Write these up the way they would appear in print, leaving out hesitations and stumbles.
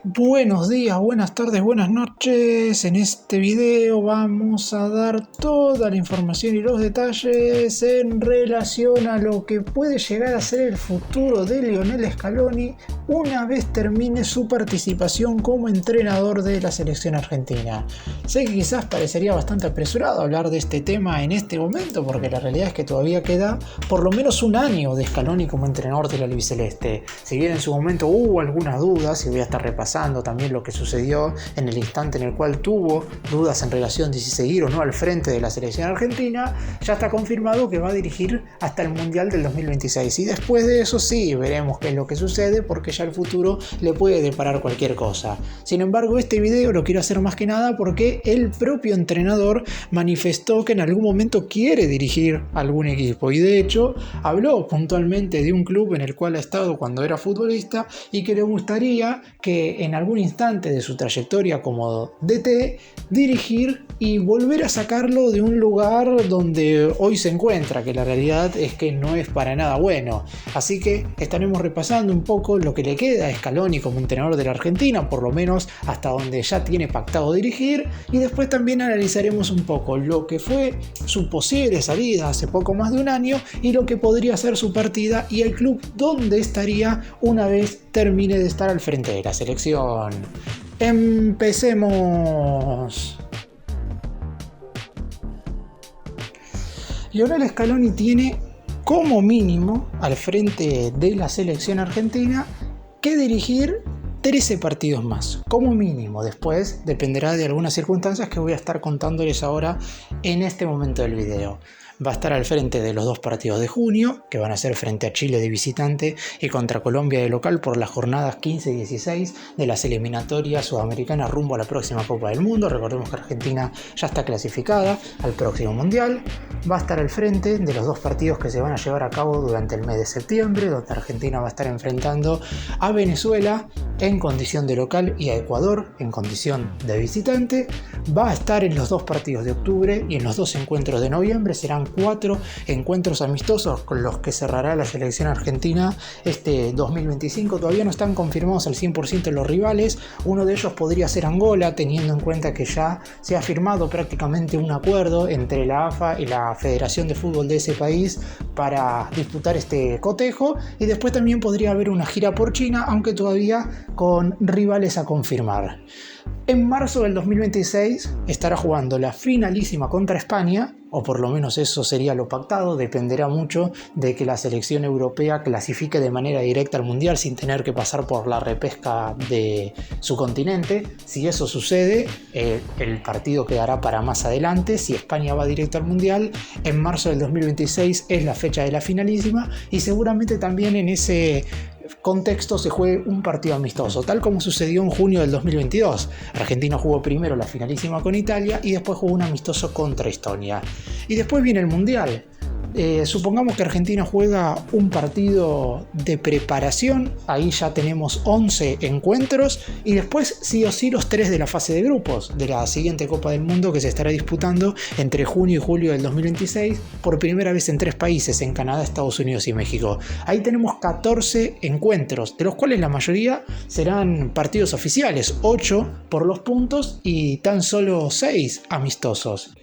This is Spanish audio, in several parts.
Buenos días, buenas tardes, buenas noches. En este video vamos a dar toda la información y los detalles en relación a lo que puede llegar a ser el futuro de Lionel Scaloni una vez termine su participación como entrenador de la selección argentina. Sé que quizás parecería bastante apresurado hablar de este tema en este momento, porque la realidad es que todavía queda por lo menos un año de Scaloni como entrenador del albiceleste. Si bien en su momento hubo algunas dudas, y voy a estar repasando también lo que sucedió en el instante en el cual tuvo dudas en relación de si seguir o no al frente de la selección argentina, ya está confirmado que va a dirigir hasta el Mundial del 2026, y después de eso sí veremos qué es lo que sucede, porque ya el futuro le puede deparar cualquier cosa. Sin embargo, este video lo quiero hacer más que nada porque el propio entrenador manifestó que en algún momento quiere dirigir algún equipo, y de hecho habló puntualmente de un club en el cual ha estado cuando era futbolista y que le gustaría que en algún instante de su trayectoria como DT dirigir y volver a sacarlo de un lugar donde hoy se encuentra, que la realidad es que no es para nada bueno. Así que estaremos repasando un poco lo que le queda a Scaloni como entrenador de la Argentina, por lo menos hasta donde ya tiene pactado dirigir, y después también analizaremos un poco lo que fue su posible salida hace poco más de un año y lo que podría ser su partida y el club donde estaría una vez termine de estar al frente de la selección. Empecemos. Lionel Scaloni tiene como mínimo al frente de la selección argentina que dirigir 13 partidos más, como mínimo. Después dependerá de algunas circunstancias que voy a estar contándoles ahora en este momento del video. Va a estar al frente de los dos partidos de junio, que van a ser frente a Chile de visitante y contra Colombia de local por las jornadas 15 y 16 de las eliminatorias sudamericanas rumbo a la próxima Copa del Mundo. Recordemos que Argentina ya está clasificada al próximo Mundial. Va a estar al frente de los dos partidos que se van a llevar a cabo durante el mes de septiembre, donde Argentina va a estar enfrentando a Venezuela en condición de local y a Ecuador en condición de visitante. Va a estar en los dos partidos de octubre y en los dos encuentros de noviembre. Serán 4 encuentros amistosos con los que cerrará la selección argentina este 2025. Todavía no están confirmados al 100% los rivales. Uno de ellos podría ser Angola, teniendo en cuenta que ya se ha firmado prácticamente un acuerdo entre la AFA y la Federación de Fútbol de ese país para disputar este cotejo. Y después también podría haber una gira por China, aunque todavía con rivales a confirmar. En marzo del 2026 estará jugando la finalísima contra España, o por lo menos eso sería lo pactado. Dependerá mucho de que la selección europea clasifique de manera directa al Mundial sin tener que pasar por la repesca de su continente. Si eso sucede, el partido quedará para más adelante. Si España va directo al Mundial, en marzo del 2026 es la fecha de la finalísima, y seguramente también en ese contexto se juegue un partido amistoso, tal como sucedió en junio del 2022. Argentina jugó primero la finalísima con Italia y después jugó un amistoso contra Estonia. Y después viene el Mundial. Supongamos que Argentina juega un partido de preparación, ahí ya tenemos 11 encuentros, y después sí o sí los 3 de la fase de grupos de la siguiente Copa del Mundo, que se estará disputando entre junio y julio del 2026 por primera vez en 3 países, en Canadá, Estados Unidos y México. Ahí tenemos 14 encuentros, de los cuales la mayoría serán partidos oficiales, 8 por los puntos y tan solo 6 amistosos.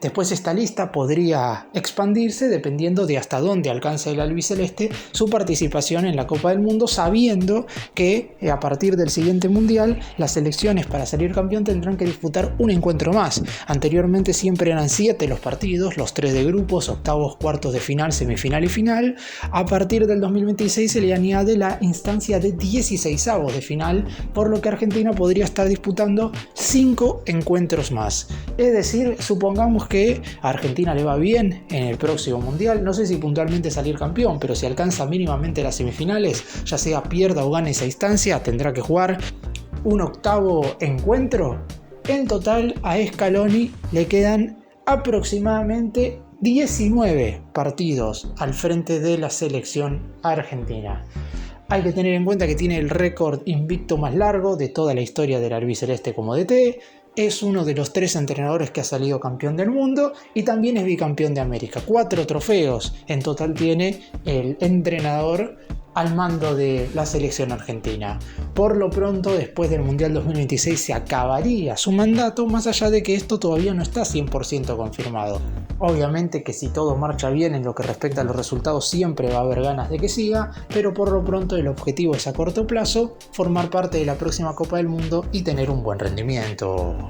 Después esta lista podría expandirse dependiendo de hasta dónde alcanza el albiceleste su participación en la Copa del Mundo, sabiendo que a partir del siguiente Mundial las selecciones para salir campeón tendrán que disputar un encuentro más. Anteriormente siempre eran 7 los partidos, los 3 de grupos, octavos, cuartos de final, semifinal y final. A partir del 2026 se le añade la instancia de 16avos de final, por lo que Argentina podría estar disputando 5 encuentros más. Es decir, supongamos que a Argentina le va bien en el próximo Mundial, no sé si puntualmente salir campeón, pero si alcanza mínimamente las semifinales, ya sea pierda o gane esa instancia, tendrá que jugar un octavo encuentro. En total a Scaloni le quedan aproximadamente 19 partidos al frente de la selección argentina. Hay que tener en cuenta que tiene el récord invicto más largo de toda la historia del albiceleste como DT. Es uno de los 3 entrenadores que ha salido campeón del mundo y también es bicampeón de América. 4 trofeos en total tiene el entrenador al mando de la selección argentina. Por lo pronto, después del Mundial 2026 se acabaría su mandato, más allá de que esto todavía no está 100% confirmado. Obviamente que si todo marcha bien en lo que respecta a los resultados siempre va a haber ganas de que siga, pero por lo pronto el objetivo es a corto plazo formar parte de la próxima Copa del Mundo y tener un buen rendimiento.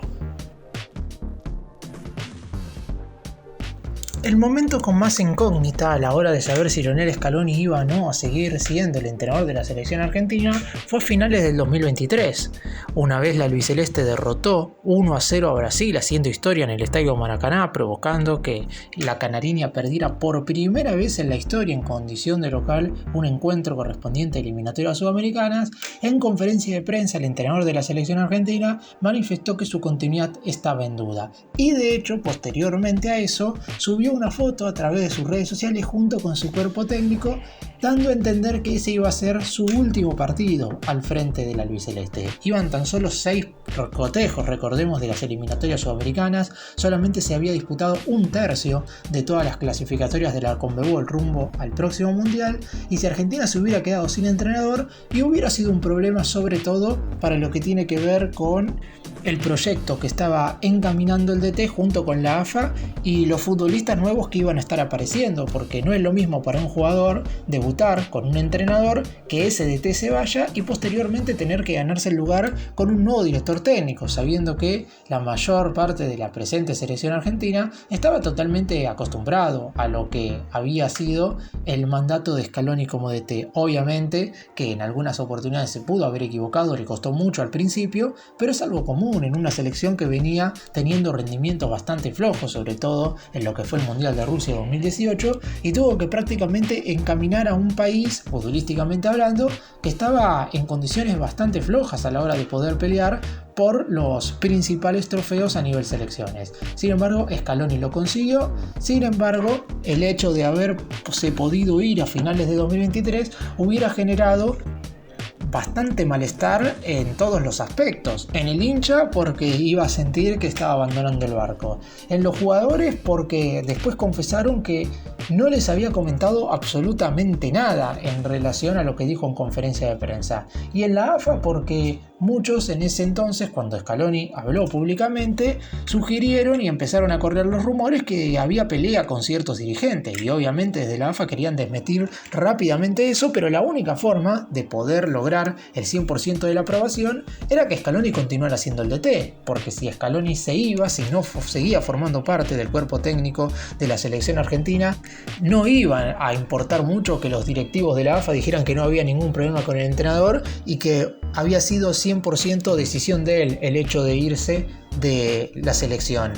El momento con más incógnita a la hora de saber si Lionel Scaloni iba o no a seguir siendo el entrenador de la selección argentina fue a finales del 2023. Una vez la albiceleste derrotó 1-0 a Brasil haciendo historia en el Estadio Maracaná, provocando que la Canariña perdiera por primera vez en la historia en condición de local un encuentro correspondiente a eliminatorias sudamericanas. En conferencia de prensa el entrenador de la selección argentina manifestó que su continuidad estaba en duda y de hecho posteriormente a eso subió una foto a través de sus redes sociales junto con su cuerpo técnico, dando a entender que ese iba a ser su último partido al frente del albiceleste. Iban tan solo 6 cotejos, recordemos, de las eliminatorias sudamericanas, solamente se había disputado un tercio de todas las clasificatorias de la Conmebol rumbo al próximo Mundial, y si Argentina se hubiera quedado sin entrenador, y hubiera sido un problema sobre todo para lo que tiene que ver con el proyecto que estaba encaminando el DT junto con la AFA y los futbolistas nuevos que iban a estar apareciendo, porque no es lo mismo para un jugador debutar con un entrenador que ese DT se vaya y posteriormente tener que ganarse el lugar con un nuevo director técnico, sabiendo que la mayor parte de la presente selección argentina estaba totalmente acostumbrado a lo que había sido el mandato de Scaloni como DT. Obviamente que en algunas oportunidades se pudo haber equivocado, le costó mucho al principio, pero es algo común en una selección que venía teniendo rendimientos bastante flojos, sobre todo en lo que fue el Mundial de Rusia 2018, y tuvo que prácticamente encaminar a un país, futbolísticamente hablando, que estaba en condiciones bastante flojas a la hora de poder pelear por los principales trofeos a nivel selecciones. Sin embargo, Scaloni lo consiguió. Sin embargo, el hecho de haberse podido ir a finales de 2023 hubiera generado bastante malestar en todos los aspectos. En el hincha porque iba a sentir que estaba abandonando el barco. En los jugadores porque después confesaron que no les había comentado absolutamente nada en relación a lo que dijo en conferencia de prensa. Y en la AFA porque muchos en ese entonces, cuando Scaloni habló públicamente, sugirieron y empezaron a correr los rumores que había pelea con ciertos dirigentes. Y obviamente desde la AFA querían desmentir rápidamente eso, pero la única forma de poder lograr el 100% de la aprobación era que Scaloni continuara siendo el DT, porque si Scaloni se iba, si no seguía formando parte del cuerpo técnico de la selección argentina, no iban a importar mucho que los directivos de la AFA dijeran que no había ningún problema con el entrenador y que había sido 100% decisión de él el hecho de irse de la selección.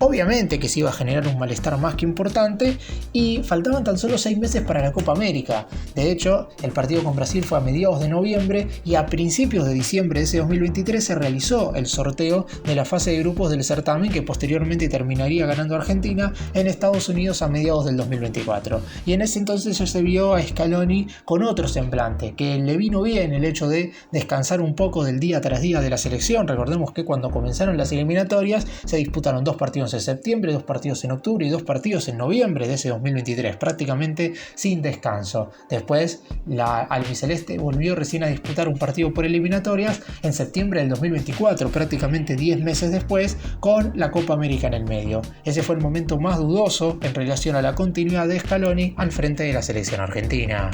Obviamente que se iba a generar un malestar más que importante y faltaban tan solo 6 meses para la Copa América. De hecho, el partido con Brasil fue a mediados de noviembre y a principios de diciembre de ese 2023 se realizó el sorteo de la fase de grupos del certamen que posteriormente terminaría ganando Argentina en Estados Unidos a mediados del 2024. Y en ese entonces ya se vio a Scaloni con otro semblante, que le vino bien el hecho de descansar un poco del día tras día de la selección. Recordemos que cuando comenzaron las eliminatorias se disputaron 2 partidos en septiembre, 2 partidos en octubre y 2 partidos en noviembre de ese 2023, prácticamente sin descanso. Después la albiceleste volvió recién a disputar un partido por eliminatorias en septiembre del 2024, prácticamente 10 meses después, con la Copa América en el medio. Ese fue el momento más dudoso en relación a la continuidad de Scaloni al frente de la selección argentina.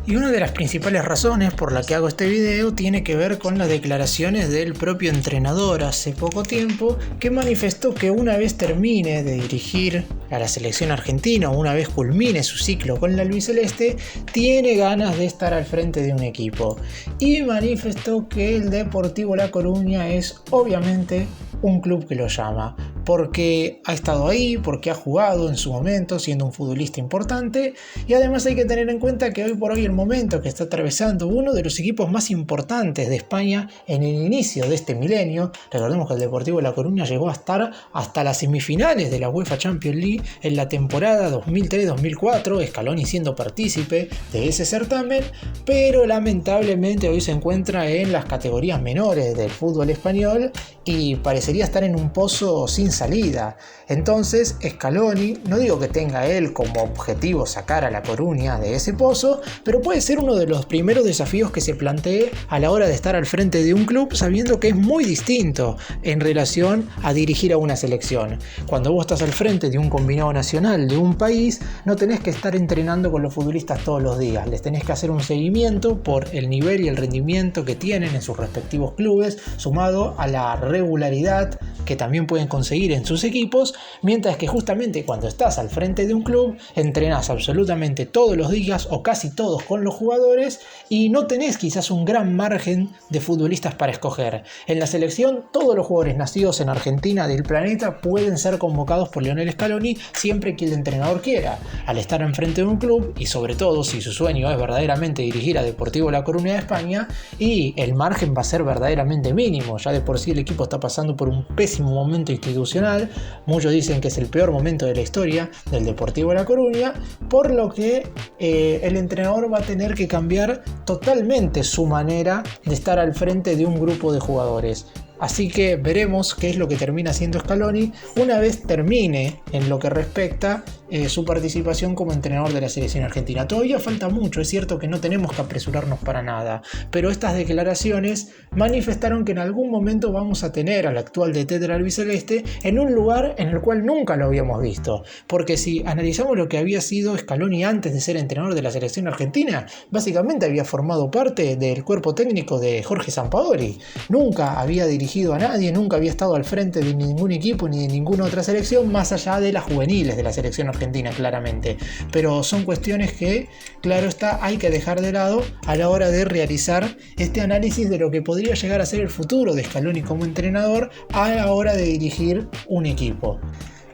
Y una de las principales razones por la que hago este video tiene que ver con las declaraciones del propio entrenador hace poco tiempo, que manifestó que una vez termine de dirigir a la selección argentina, o una vez culmine su ciclo con la albiceleste, tiene ganas de estar al frente de un equipo. Y manifestó que el Deportivo La Coruña es obviamente un club que lo llama, porque ha estado ahí, porque ha jugado en su momento siendo un futbolista importante, y además hay que tener en cuenta que hoy por hoy el momento que está atravesando uno de los equipos más importantes de España en el inicio de este milenio. Recordemos que el Deportivo La Coruña llegó a estar hasta las semifinales de la UEFA Champions League en la temporada 2003-2004, Scaloni siendo partícipe de ese certamen, pero lamentablemente hoy se encuentra en las categorías menores del fútbol español y parecería estar en un pozo sin salida. Entonces Scaloni, no digo que tenga él como objetivo sacar a La Coruña de ese pozo, pero puede ser uno de los primeros desafíos que se plantee a la hora de estar al frente de un club, sabiendo que es muy distinto en relación a dirigir a una selección. Cuando vos estás al frente de un combinado nacional de un país, no tenés que estar entrenando con los futbolistas todos los días, les tenés que hacer un seguimiento por el nivel y el rendimiento que tienen en sus respectivos clubes, sumado a la regularidad que también pueden conseguir en sus equipos, mientras que justamente cuando estás al frente de un club, entrenás absolutamente todos los días o casi todos con los jugadores y no tenés quizás un gran margen de futbolistas para escoger. En la selección, todos los jugadores nacidos en Argentina del planeta pueden ser convocados por Lionel Scaloni siempre que el entrenador quiera. Al estar enfrente de un club, y sobre todo si su sueño es verdaderamente dirigir a Deportivo La Coruña de España, y el margen va a ser verdaderamente mínimo, ya de por sí el equipo está pasando por un pésimo momento institucional, muchos dicen que es el peor momento de la historia del Deportivo La Coruña, por lo que el entrenador va a tener que cambiar totalmente su manera de estar al frente de un grupo de jugadores. Así que veremos qué es lo que termina haciendo Scaloni una vez termine en lo que respecta su participación como entrenador de la selección argentina. Todavía falta mucho, es cierto que no tenemos que apresurarnos para nada, pero estas declaraciones manifestaron que en algún momento vamos a tener al actual DT del albiceleste en un lugar en el cual nunca lo habíamos visto. Porque si analizamos lo que había sido Scaloni antes de ser entrenador de la selección argentina, básicamente había formado parte del cuerpo técnico de Jorge Sampaoli. Nunca había dirigido a nadie, nunca había estado al frente de ningún equipo ni de ninguna otra selección más allá de las juveniles de la selección argentina, claramente. Pero son cuestiones que, claro está, hay que dejar de lado a la hora de realizar este análisis de lo que podría llegar a ser el futuro de Scaloni como entrenador a la hora de dirigir un equipo.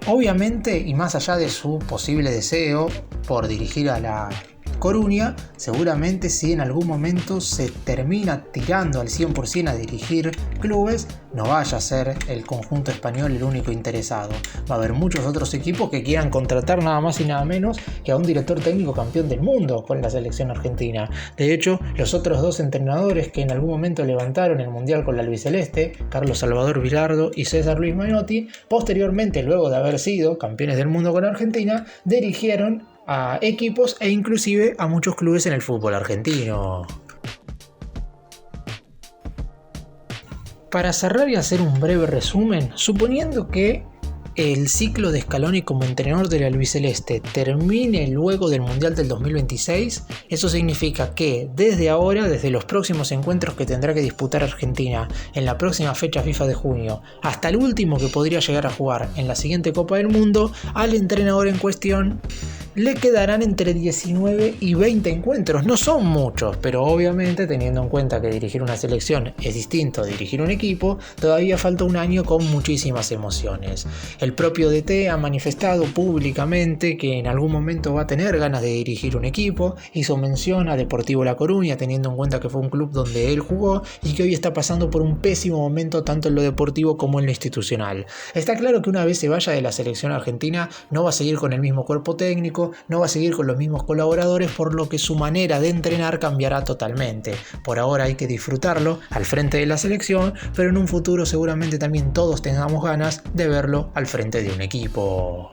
Obviamente, y más allá de su posible deseo por dirigir a La Coruña, seguramente si en algún momento se termina tirando al 100% a dirigir clubes, no vaya a ser el conjunto español el único interesado. Va a haber muchos otros equipos que quieran contratar nada más y nada menos que a un director técnico campeón del mundo con la selección argentina. De hecho, los otros dos entrenadores que en algún momento levantaron el mundial con la albiceleste, Carlos Salvador Vilardo y César Luis Menotti, posteriormente, luego de haber sido campeones del mundo con Argentina, dirigieron a equipos e inclusive a muchos clubes en el fútbol argentino. Para cerrar y hacer un breve resumen, suponiendo que el ciclo de Scaloni como entrenador del albiceleste termine luego del Mundial del 2026, eso significa que desde ahora, desde los próximos encuentros que tendrá que disputar Argentina en la próxima fecha FIFA de junio, hasta el último que podría llegar a jugar en la siguiente Copa del Mundo, al entrenador en cuestión le quedarán entre 19 y 20 encuentros. No son muchos, pero obviamente teniendo en cuenta que dirigir una selección es distinto a dirigir un equipo, todavía falta un año con muchísimas emociones. El propio DT ha manifestado públicamente que en algún momento va a tener ganas de dirigir un equipo, hizo mención a Deportivo La Coruña teniendo en cuenta que fue un club donde él jugó y que hoy está pasando por un pésimo momento tanto en lo deportivo como en lo institucional. Está claro que una vez se vaya de la selección argentina no va a seguir con el mismo cuerpo técnico, no va a seguir con los mismos colaboradores, por lo que su manera de entrenar cambiará totalmente. Por ahora hay que disfrutarlo al frente de la selección, pero en un futuro seguramente también todos tengamos ganas de verlo al frente de un equipo.